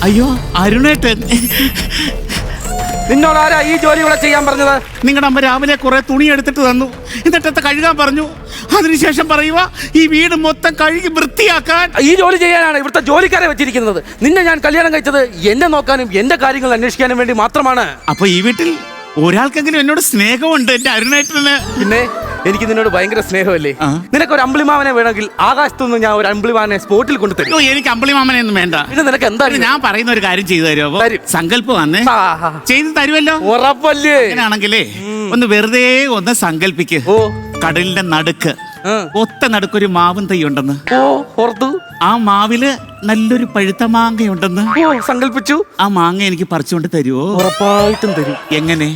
അയ്യോ അരുണേട്ടൻ, നിന്നോട് ആരാ ഈ ജോലി ഇവിടെ ചെയ്യാൻ പറഞ്ഞത്? നിങ്ങളുടെ അമ്മ രാവിലെ കുറെ തുണി എടുത്തിട്ട് തന്നു, എന്നിട്ട് കഴുകാൻ പറഞ്ഞു. അതിനുശേഷം പറയുക ഈ വീട് മൊത്തം കഴുകി വൃത്തിയാക്കാൻ. ഈ ജോലി ചെയ്യാനാണ് ഇവിടുത്തെ ജോലിക്കാരെ വെച്ചിരിക്കുന്നത്. നിന്നെ ഞാൻ കല്യാണം കഴിച്ചത് എന്നെ നോക്കാനും എന്റെ കാര്യങ്ങൾ അന്വേഷിക്കാനും വേണ്ടി മാത്രമാണ്. അപ്പൊ ഈ വീട്ടിൽ ഒരാൾക്കെങ്കിലും എന്നോട് സ്നേഹമുണ്ട് എന്റെ അരുണേട്ടന്. പിന്നെ എനിക്ക് നിന്നോട് ഭയങ്കര സ്നേഹമല്ലേ? നിനക്ക് ഒരു അമ്പിളിമാമനെ വേണമെങ്കിൽ ആകാശത്തുനിന്ന് ഞാൻ ഒരു അമ്പിളിമാമനെ സ്പോട്ടിൽ കൊണ്ടുതരും. എനിക്ക് അമ്പിളിമാമനെ ഒന്നും വേണ്ട. പിന്നെ നിനക്ക് എന്താ? ഞാൻ പറയുന്ന ഒരു കാര്യം ചെയ്തു തരുമോ? സങ്കല്പം വന്നേ ചെയ്തു തരുമല്ലോ. ഉറപ്പല്ലേ? അങ്ങനെയാണെങ്കിലേ ഒന്ന് വെറുതെ ഒന്ന് സങ്കല്പിക്ക്. കടലിന്റെ നടുക്ക് ഒത്ത നടുക്കൊരു മാവും തൈ ഉണ്ടെന്ന്. ആ മാവില് നല്ലൊരു പഴുത്ത മാങ്ങയുണ്ടെന്ന് സങ്കല്പിച്ചു. ആ മാങ്ങ എനിക്ക് പറിച്ചുകൊണ്ട് തരുമോ? ഉറപ്പായിട്ടും തരും. എങ്ങനെ?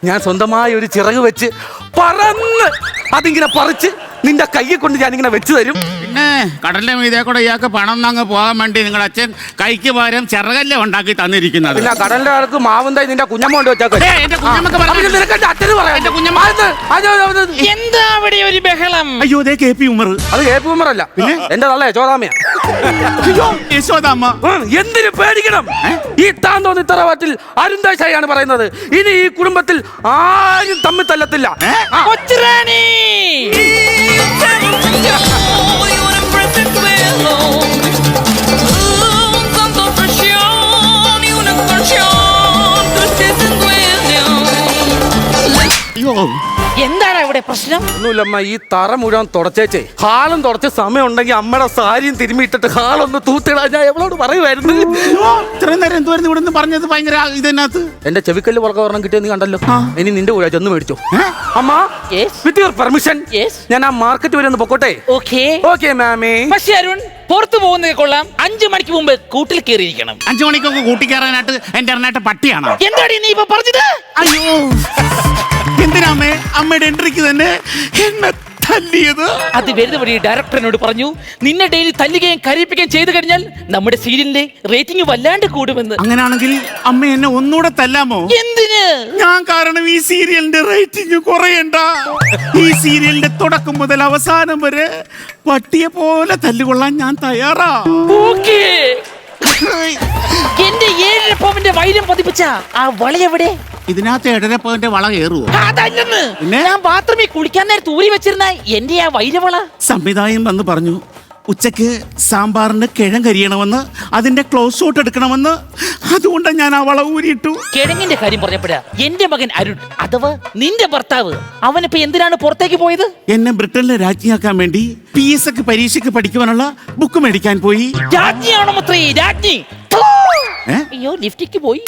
ഞാൻ സ്വന്തമായി ഒരു ചിറക് വെച്ച് പറന്ന് അതിങ്ങനെ പറിച്ച് നിന്റെ കയ്യെ കൊണ്ട് ഞാനിങ്ങനെ വെച്ച് തരും. പിന്നെ കടലിന്റെ മീതെ കൂടെ ഇയാൾക്ക് പണം അങ്ങ് പോകാൻ വേണ്ടി നിങ്ങളുടെ അച്ഛൻ കൈക്ക് പകരം ചിറകല്ലേ ഉണ്ടാക്കി തന്നിരിക്കുന്നത്. പിന്നെ കടലിന്റെ അടുക്ക് മാവും തൈ നിന്റെ കുഞ്ഞമ്മ കൊണ്ട് വെച്ചാൽ എന്താ അവിടെ ഒരു ബഹളം? അയ്യോ അതേ കെ പി ഉമർ. അത് കെ പി ഉമർ അല്ല, പിന്നെ എന്റെ തള്ള യശോദാമ്മയാ. യശോദാമ്മ. എന്തിനു പേടിക്കണം? ഈ താന്തോന്നി തറവാട്ടിൽ അരുന്താശായാണ് പറയുന്നത്. ഇനി ഈ കുടുംബത്തിൽ ആരും തമ്മിൽ തല്ലത്തില്ല. കൊച്ചുറാണി എന്താണ് ഇവിടെ പ്രശ്നം? ഒന്നുമില്ലമ്മ, ഈ തറ മുഴുവൻ തുടച്ചേച്ചേ ഹാളും തുടച്ച സമയം ഉണ്ടെങ്കിൽ അമ്മയുടെ സാരിയും തിരുമ്മിയിട്ടിട്ട് ഹാളൊന്ന് തൂത്തിടാൻ ഞാൻ എവളോട് പറയുമായിരുന്നു. ഇത്രയും നേരം എന്തുവായിരുന്നു ഇവിടെ നിന്ന് പറഞ്ഞത്? ഭയങ്കര ഇതിനകത്ത് എന്റെ ചെവിക്കല്ല് പുറകെ ഒരെണ്ണം കിട്ടിയത് നീ കണ്ടല്ലോ. ഇനി നിന്റെ കൂടെ ചെന്ന് മേടിച്ചോ. അമ്മ വിത്ത് യുവർ പെർമിഷൻ ഞാൻ ആ മാർക്കറ്റ് വരെ ഒന്ന് പൊക്കോട്ടെ? ഓക്കെ മാമേ. പക്ഷേ അരുൺ, പുറത്തു പോകുന്നത് കൊള്ളാം. 5 മണിക്ക് മുമ്പ് കൂട്ടിൽ കയറിയിരിക്കണം. 5 മണിക്കൊക്കെ കൂട്ടിക്കയറാനായിട്ട് എന്റെ അരുണേട്ട പട്ടിയാണോ? എന്താണ് നീ ഇപ്പൊ പറഞ്ഞത്? അയ്യോ എന്തിനാമേ അമ്മയുടെ എൻട്രിക്ക് തന്നെ എന്നെ തല്ലിയത്? അത് വരുന്ന വഴി ഡയറക്ടറിനോട് പറഞ്ഞു, നിന്നെ ഡെയിലി തല്ലുകയും കരയിപ്പിക്കുകയും ചെയ്തു കഴിഞ്ഞാൽ നമ്മുടെ സീരിയലിന്റെ റേറ്റിംഗ് വല്ലാണ്ട് കൂടുമെന്ന്. അങ്ങനെയാണെങ്കിൽ അമ്മ എന്നെ ഒന്നുകൂടെ തല്ലാമോ? എന്തിന്? ഞാൻ കാരണം ഈ സീരിയലിന്റെ റേറ്റിംഗ് കുറയണ്ട. ഈ സീരിയലിന്റെ തുടക്കം മുതൽ അവസാനം വരെ പട്ടിയെ പോലെ തല്ലുകൊള്ളാൻ ഞാൻ തയ്യാറാ. എന്റെ 7.5 പവന്റെ വൈരം പതിപ്പിച്ച ആ വളയെവിടെ? ഇതിനകത്ത് 7.5 പവന്റെ വള കയറുവോ? അതല്ലെന്ന്, ഞാൻ ബാത്റൂമിൽ കുളിക്കാൻ നേരത്ത് ഊരി വെച്ചിരുന്ന എന്റെ ആ വൈരവള. സംവിധായകൻ വന്ന് പറഞ്ഞു ഉച്ചക്ക് സാമ്പാറിന് കിഴങ്ങരിയണമെന്ന്, അതിന്റെ ക്ലോസ് ഷോട്ട് എടുക്കണമെന്ന്. അതുകൊണ്ട് ഞാൻ ആ വള ഊരിയിട്ടു. കിഴങ്ങിന്റെ കാര്യം പറഞ്ഞപ്പോഴാ എന്റെ മകൻ അരുൺ അഥവാ നിന്റെ ഭർത്താവ്, അവനിപ്പോ എന്തിനാണ് പുറത്തേക്ക് പോയത്? എന്നെ ബ്രിട്ടനിലെ രാജ്ഞിയാക്കാൻ വേണ്ടി PSC പരീക്ഷയ്ക്ക് പഠിക്കുവാനുള്ള ബുക്ക് മേടിക്കാൻ പോയി. രാജ്ഞിയാണോ മത്രേ? രാജ്ഞി. അയ്യോ ലിഫ്റ്റിക്ക് പോയി.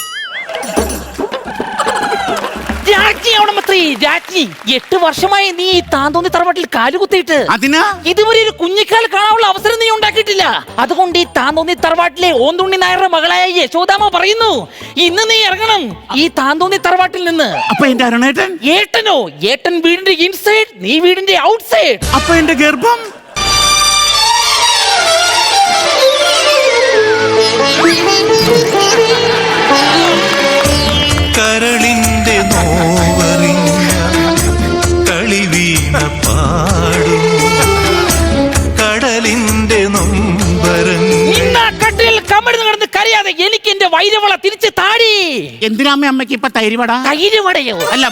രാജ്ഞി 8 വർഷമായി നീ ഈ താന്തോന്നി തറവാട്ടിൽ കാലുകുത്തിയിട്ട്. അതിനാ ഇതുവരെ ഒരു കുഞ്ഞിക്കാൽ കാണാനുള്ള അവസരം നീ ഉണ്ടാക്കിയിട്ടില്ല. അതുകൊണ്ട് ഈ താന്തോന്നി തറവാട്ടിലെ ഓന്തുണ്ണി നായരുടെ മകളായ യശോദാമ്മ പറയുന്നു, ഇന്ന് നീ ഇറങ്ങണം ഈ താന്തോന്നി തറവാട്ടിൽ നിന്ന്. അപ്പൊ എന്റെ അരുണേട്ടൻ? ഏട്ടനോ? ഏട്ടൻ വീടിന്റെ ഇൻസൈഡ്, നീ വീടിന്റെ ഔട്ട്സൈഡ്. അപ്പൊ എന്റെ ഗർഭം? കരളിന്റെ നോവറിഞ്ഞ കളിവീണ പാടും കടലിന്റെ കട്ടിൽ കമിഴ്ന്ന് കിടന്ന് കരയാതെ എനിക്ക് എന്റെ വൈരവള തിരിച്ച് താടി. എന്തിനാമ്മ അമ്മയ്ക്ക് ഇപ്പൊ തൈരുവട? തൈരുവടയോ? അല്ല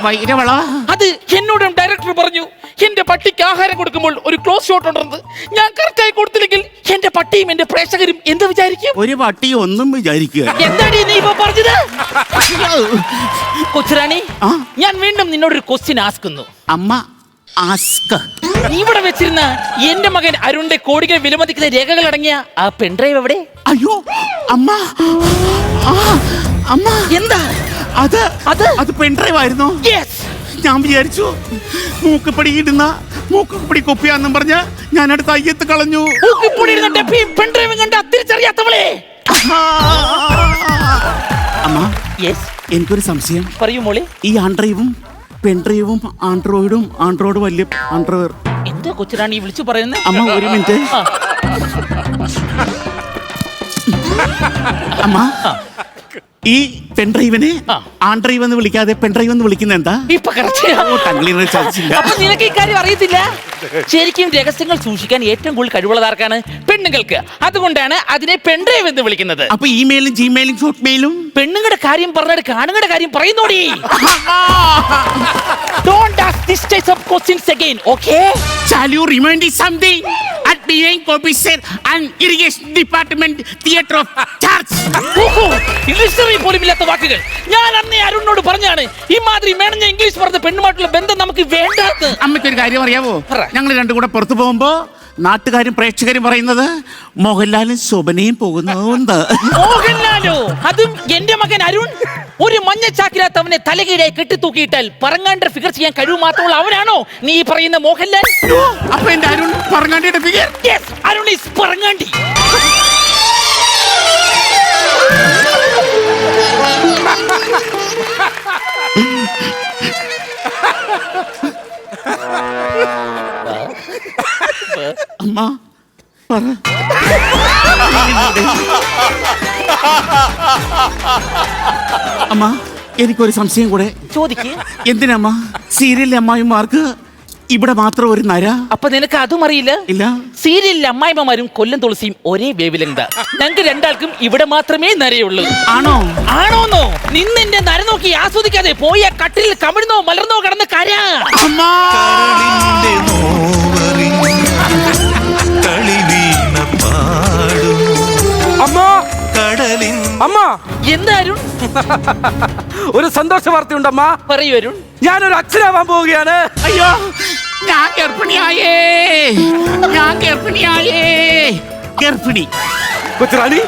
വൈരവള. അത് എന്നോടും ഡയറക്ടർ പറഞ്ഞു, എന്റെ പട്ടിക്ക് ആഹാരം കൊടുക്കുമ്പോൾ ഒരു ക്ലോസ് ഷോട്ട് ഉണ്ടെന്ന്. ഞാൻ കറക്റ്റായി കൊടുത്തില്ലെങ്കിൽ എന്റെ പട്ടിയും എന്റെ പ്രേക്ഷകരും എന്ത് വിചാരിക്കും? ഒരു പട്ടി ഒന്നും വിചാരിക്കുക. എന്താടി നീ ഇപ്പൊ പറഞ്ഞത്? കൊച്ചുറാണി, ഞാൻ വീണ്ടും നിന്നോടൊരു ക്വസ്റ്റ്യൻ ആസ്കുന്നു. അമ്മ ആസ്ക്. നീ ഇവിടെ വെച്ചിരുന്ന എന്റെ മകൻ അരുണിന്റെ കോടികൾ വിലമതിക്കുന്ന രേഖകൾ അടങ്ങിയ ആ പെൺഡ്രൈവ് എവിടെ? അയ്യോ അമ്മ, അമ്മ എന്താ അത്? അത് പെൺഡ്രൈവ് ആയിരുന്നു. ഞാൻ വിചാരിച്ചു മൂക്കുപടി ഇടുന്ന മൂക്കുപടി കൊപ്പിയാന്നും പറഞ്ഞ ഞാൻ അടുത്ത അയ്യത്ത് കളഞ്ഞു. തിരിച്ചറിയാത്തവളെ. അമ്മ എനിക്കൊരു സംശയം. പറയൂ മോളെ. ഈ ആൻഡ്രൈവും പെൺഡ്രൈവും ആൻഡ്രോയിഡും ആൻഡ്രോയിഡ് വലിയ ആൻഡ്രോയിഡ് എന്താ കൊച്ചുറാണി വിളിച്ചു പറയുന്നത്? അമ്മ ഒരു മിനിറ്റ്. അമ്മ ഈ പെൺഡ്രൈവിനെ ആ. ആൺഡ്രൈവ് എന്ന് വിളിക്കാതെ പെൺഡ്രൈവ് എന്ന് വിളിക്കുന്ന എന്താ? ഇപ്പൊ correct ആ. ഓ, തങ്ങളിന്ന് ചതിച്ചില്ല. അപ്പൊ നിനക്ക് ഇക്കാര്യം അറിയത്തില്ല. ശരിക്കും രഹസ്യങ്ങൾ സൂക്ഷിക്കാൻ ഏറ്റവും കൂടുതൽ കഴിവുള്ളതാർക്കാണ്? പെണ്ണുങ്ങൾക്ക്. അതുകൊണ്ടാണ് അതിനെ പെൺഡ്രൈവ് എന്ന് വിളിക്കുന്നത്. അപ്പൊ ഇമെയിലും ജിമെയിലും ഷോർട്ട് മെയിലും പെണ്ണുങ്ങളുടെ കാര്യം പറഞ്ഞിട്ട് കാണുങ്ങളുടെ കാര്യം പറയുന്നോടി. Don't ask this type of questions again, okay? Shall you remind me something? At being officer and irrigation department theater of church. ഓഹോ, ഇംഗ്ലീഷ് പോലും ഇല്ലാത്ത വാക്കുകൾ. ഞാൻ അന്നേ അരുണിനോട് പറഞ്ഞാണ് ഈ മാതിരി മേണഞ്ഞ ഇംഗ്ലീഷ് പറഞ്ഞ പെണ്ണുമായിട്ടുള്ള ബന്ധം നമുക്ക് വേണ്ടാത്ത. അമ്മയ്ക്കൊരു കാര്യം അറിയാവോ? പറ. ഞങ്ങൾ രണ്ടും കൂടെ പുറത്തു പോകുമ്പോ നാട്ടുകാരും പ്രേക്ഷകരും പറയുന്നത് മോഹൻലാലും ശോഭനയും പോകുന്നു. മോഹൻലാലോ? അതും എന്റെ മകൻ അരുൺ. ഒരു മഞ്ഞച്ചാക്കിനകത്ത് അവനെ തലകീഴായി കെട്ടിത്തൂക്കിയിട്ടാൽ പറങ്ങാണ്ട ഫിഗർ ചെയ്യാൻ കഴിവ് മാത്രമുള്ള അവനാണോ നീ ഈ പറയുന്ന മോഹൻലാൽ? അപ്പൊ എന്റെ അരുൺ പറങ്ങാണ്ടിയുടെ ഫിഗർ. Yes, അരുൺ is പറങ്ങാണ്ടി. അമ്മ പറ. അമ്മ എനിക്കൊരു സംശയം കൂടെ. ചോദിക്ക്. എന്തിനമ്മ സീരിയലിലെ അമ്മായിമാർക്ക് ഇവിടെ മാത്രം ഒരു നര? അപ്പൊ നിനക്ക് അതും അറിയില്ല? ഇല്ല. സീരിയലിലെ അമ്മായിമാരും കൊല്ലം തുളസിയും ഒരേ വേവിലെന്താ. ഞങ്ങൾക്ക് രണ്ടാൾക്കും ഇവിടെ മാത്രമേ നരയുള്ളൂ. ആണോ? ആണോന്നോ? നിന്നെന്റെ നര നോക്കി ആസ്വദിക്കാതെ പോയ കട്ടിൽ കമിഴ്ന്നോ മലർന്നോ കിടന്ന് കരാ. അമ്മ കരളിന്റെ നോവറിഞ്ഞു കളി വീണ പാടും അമ്മ, കടലിൻ അമ്മ, എന്താരും ഒരു സന്തോഷ വാർത്തയുണ്ടമ്മ. പറയൂ അരുൺ. ഞാനൊരു അച്ഛനാവാൻ പോവുകയാണ്. അയ്യോ, ഞാൻ ഗർഭിണിയായേ. ഞാൻ ഗർഭിണിയായേ. ഗർഭിണി. കൊച്ചുറാണി,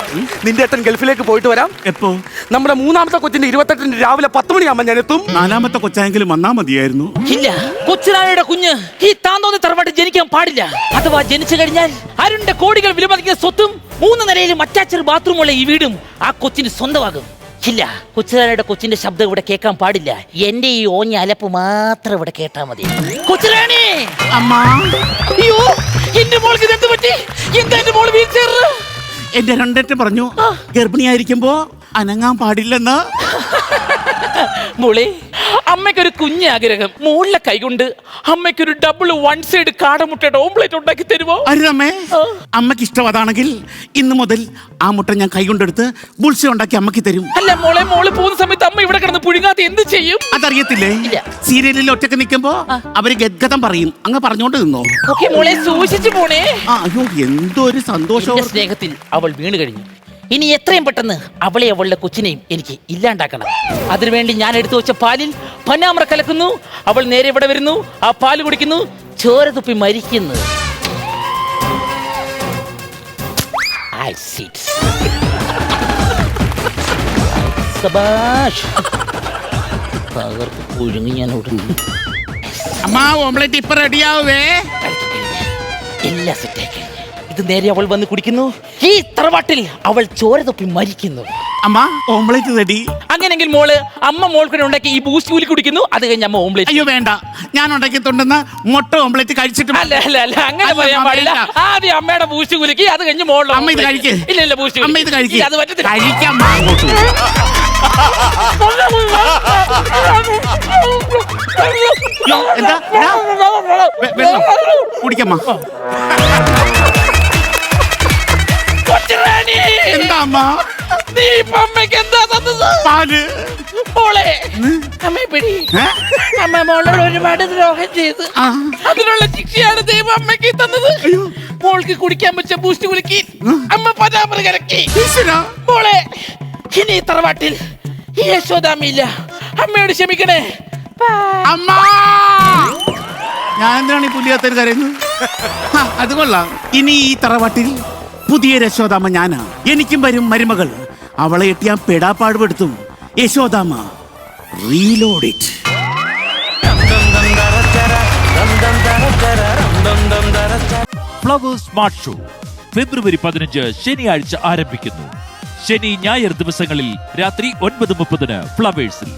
നിന്റെ ഏട്ടൻ ഗൾഫിലേക്ക് പോയിട്ട് വരാം. എപ്പോ? നമ്മുടെ മൂന്നാമത്തെ കൊച്ചിന്റെ 28 രാവിലെ 10 മണിയാകുമ്പോ ഞാൻ എത്തും. നാലാമത്തെ കൊച്ചായെങ്കിലും വന്നാ മതിയായിരുന്നു. ഇല്ല, കൊച്ചുരാണിയുടെ കുഞ്ഞ് ഈ താന്തോന്നി തറവാട്ട് ജനിക്കാൻ പാടില്ല. അഥവാ ജനിച്ചു കഴിഞ്ഞാൽ അരുണിന്റെ കോടികൾ വിലമതിക്കുന്ന സ്വത്തും 3 നിലയിലും അറ്റാച്ചഡ് ബാത്റൂമുള്ള ഈ വീടും ആ കൊച്ചിന് സ്വന്തമാകും. ഇല്ല, കൊച്ചുരാണിയുടെ കൊച്ചിന്റെ ശബ്ദം ഇവിടെ കേൾക്കാൻ പാടില്ല. എന്റെ ഈ ഓഞ്ഞ അലപ്പ് മാത്രം ഇവിടെ കേട്ടാ മതി. കൊച്ചുരാണി! അമ്മ, അയ്യോ, എന്റെ മോൾക്ക് ഇത് എന്ത് പറ്റി? എന്താ എന്റെ മോള് വീൽ ചെയറിൽ? എന്റെ രണ്ടേറ്റ് പറഞ്ഞു ഗർഭിണിയായിരിക്കുമ്പോ അനങ്ങാൻ പാടില്ലെന്ന്. മോളെ, അമ്മയ്ക്കൊരു കുഞ്ഞ് ആഗ്രഹം. മോളിലെ കൈകൊണ്ട് അമ്മയ്ക്കൊരു ഡബിൾ 1 സൈഡ് കാടമുട്ടയുടെ ഓംപ്ലേറ്റ് ഉണ്ടാക്കി തരുമോ? അരുതമ്മേ, അമ്മക്ക് ഇഷ്ടം അതാണെങ്കിൽ ഇന്ന് മുതൽ ആ മുട്ട ഞാൻ കൈകൊണ്ടെടുത്ത് ബുൾസ ഉണ്ടാക്കി അമ്മക്ക് തരും. അല്ല മോളെ, മോള് പോകുന്ന സമയത്ത് അമ്മ ഇവിടെ കിടന്ന് പുഴുങ്ങാതെ എന്ത് ചെയ്യും? അതറിയത്തില്ലേ? ഇല്ല. സീരിയലിൽ ഒറ്റക്ക് നിൽക്കുമ്പോ അവര് ഗദ്ഗതം പറയും. അങ്ങ് പറഞ്ഞോണ്ട് നിന്നോ. ഓക്കേ മോളെ, സൂക്ഷിച്ചു പോണേ. അയ്യോ, എന്തൊരു സന്തോഷം. എന്റെ സ്നേഹത്തിൽ അവൾ വീണ് കഴിഞ്ഞു. ഇനി എത്രയും പെട്ടെന്ന് അവളെ അവളുടെ കൊച്ചിനെയും എനിക്ക് ഇല്ലാണ്ടാക്കണം. അതിനുവേണ്ടി ഞാൻ എടുത്തു വെച്ച പാലിൽ പന്നാമ്ര കലക്കുന്നു. അവൾ നേരെ ഇവിടെ വരുന്നു, ആ പാല് കുടിക്കുന്നു, ചോര തുപ്പി മരിക്കുന്നു. I sit. സബാഷ്. തകർത്ത് പുഴുങ്ങി ഞാൻ ഓടുന്നു. അമ്മ, ഓംലെറ്റ് ഇപ്പൊ റെഡിയാവേ. എല്ലാ സെറ്റാക്കി. ഇത് നേരെ അവൾ വന്ന് കുടിക്കുന്നു. ഈ തറവാട്ടിൽ അവൾ ചോര തൊപ്പി മരിക്കുന്നു. അമ്മ, ഓംലെറ്റ് റെഡി. അങ്ങനെങ്കിൽ മോള് അമ്മ മോൾക്ക് ഉണ്ടാക്കി ഈ ബൂസ്റ്റ് കൂലി കുടിക്കുന്നു. അത് കഴിഞ്ഞ് അമ്മ ഓംലേറ്റ്. അയ്യോ വേണ്ട, ഞാൻ ഉണ്ടാക്കിയിട്ടുണ്ടെന്ന മുട്ട ഓംലെറ്റ് കഴിച്ചിട്ട് അല്ല അല്ല അല്ല, അങ്ങനെ അല്ല, പറയാൻ അമ്മ പാടില്ല. വേണ്ട. ആദ്യം അമ്മയുടെ ബൂസ്റ്റ് കുലുക്കി, അത് കഴിഞ്ഞ് മോളുടെ അമ്മ ഇത് കഴിക്ക്. ഇല്ല ഇല്ല, ബൂസ്റ്റ് അമ്മ ഇത് കഴിക്ക്. അത് പറ്റത്തില്ല. കഴിക്കാം അങ്ങോട്ട്. യ്യോ, എന്താ? എടാ, വെള്ളം കുടിക്കമ്മ. കൊച്ചുറാണി, എന്താ അമ്മ? നീ ഇപ്പൊ അമ്മയ്ക്ക് എന്താ തന്നത്? പാല്. മോളെ, അമ്മയെ പിടി. ഏ? അമ്മ മോളോട് ഒരുപാട് ദ്രോഹം ചെയ്ത് ആ. അതിനുള്ള ശിക്ഷയാണ് ദൈവം അമ്മയ്ക്ക് തന്നത്. മോൾക്ക് കുടിക്കാൻ വെച്ച ബൂസ്റ്റ് കുലുക്കി അമ്മ പതാമര കലക്കി. ഈശ്വരാ. മോളെ, ഇനി ഈ തറവാട്ടിൽ ഈ യശോദാമ്മയില്ല. അമ്മയോട് ക്ഷമിക്കണേ. അമ്മ, ഞാൻ എന്തിനാണ് ഈ പുലിയാത്തര് കരയുന്നത്? അത് കൊള്ളാം. ഇനി ഈ തറവാട്ടിൽ പുതിയ യശോദാമ്മ ഞാനാ. എനിക്കും വരും മരുമകൾ. അവളെ എട്ടി ഞാൻ പെടാപ്പാടുപെടുത്തും. Yashodamma reload it. Flowers smart show ഫെബ്രുവരി 15 ശനിയാഴ്ച ആരംഭിക്കുന്നു. ശനി ഞായർ ദിവസങ്ങളിൽ രാത്രി 9:30 ഫ്ലവേഴ്സിൽ.